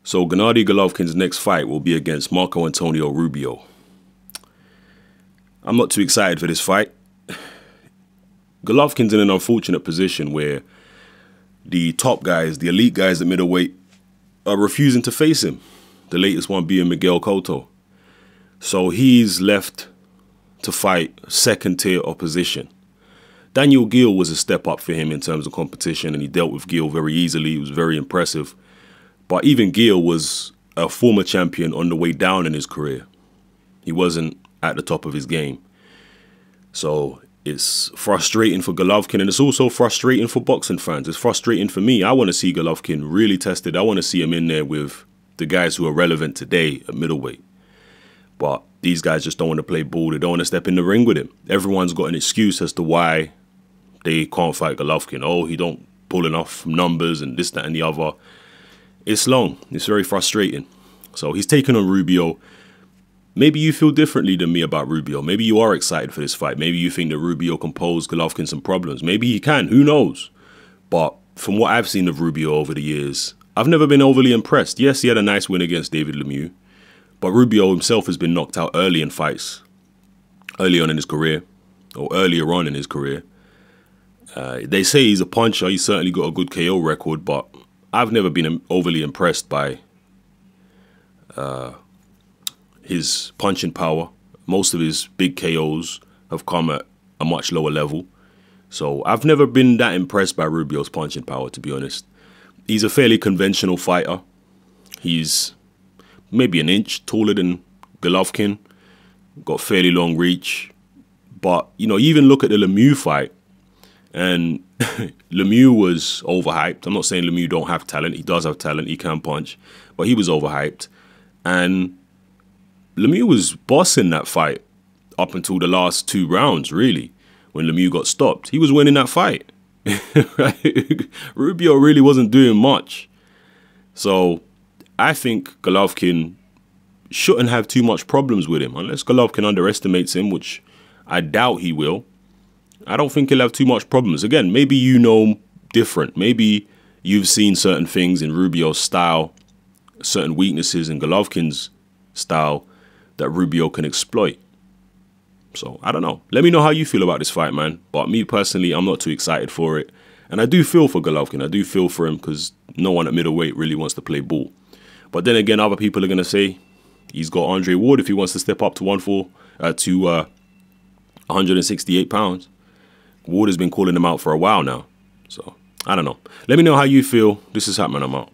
So Gennady Golovkin's next fight will be against Marco Antonio Rubio. I'm not too excited for this fight. Golovkin's in an unfortunate position where the top guys, the elite guys at middleweight, are refusing to face him. The latest one being Miguel Cotto. So he's left to fight second-tier opposition. Daniel Geale was a step up for him in terms of competition, and he dealt with Geale very easily. He was very impressive. But even Geale was a former champion on the way down in his career. He wasn't at the top of his game. So it's frustrating for Golovkin, and it's also frustrating for boxing fans. It's frustrating for me. I want to see Golovkin really tested. I want to see him in there with the guys who are relevant today at middleweight. But these guys just don't want to play ball. They don't want to step in the ring with him. Everyone's got an excuse as to why they can't fight Golovkin. Oh, he don't pull enough numbers and this, that, and the other. It's long. It's very frustrating. So he's taken on Rubio. Maybe you feel differently than me about Rubio. Maybe you are excited for this fight. Maybe you think that Rubio can pose Golovkin some problems. Maybe he can. Who knows? But from what I've seen of Rubio over the years, I've never been overly impressed. Yes, he had a nice win against David Lemieux. But Rubio himself has been knocked out early in fights. Early on in his career. Or earlier on in his career. They say he's a puncher. He's certainly got a good KO record. But I've never been overly impressed by his punching power. Most of his big KOs have come at a much lower level. So I've never been that impressed by Rubio's punching power, to be honest. He's a fairly conventional fighter. He's maybe an inch taller than Golovkin. Got fairly long reach. But, you know, you even look at the Lemieux fight. And Lemieux was overhyped. I'm not saying Lemieux don't have talent. He does have talent. He can punch. But he was overhyped. And Lemieux was bossing that fight up until the last 2 rounds, really, when Lemieux got stopped. He was winning that fight. Rubio really wasn't doing much. So I think Golovkin shouldn't have too much problems with him. Unless Golovkin underestimates him, which I doubt he will. I don't think he'll have too much problems. Again, maybe you know different. Maybe you've seen certain things in Rubio's style, certain weaknesses in Golovkin's style that Rubio can exploit. So, I don't know. Let me know how you feel about this fight, man. But me personally, I'm not too excited for it. And I do feel for Golovkin. I do feel for him because no one at middleweight really wants to play ball. But then again, other people are going to say he's got Andre Ward if he wants to step up to 168 pounds. Ward has been calling him out for a while now. So, I don't know. Let me know how you feel. This is Hatman. I'm out.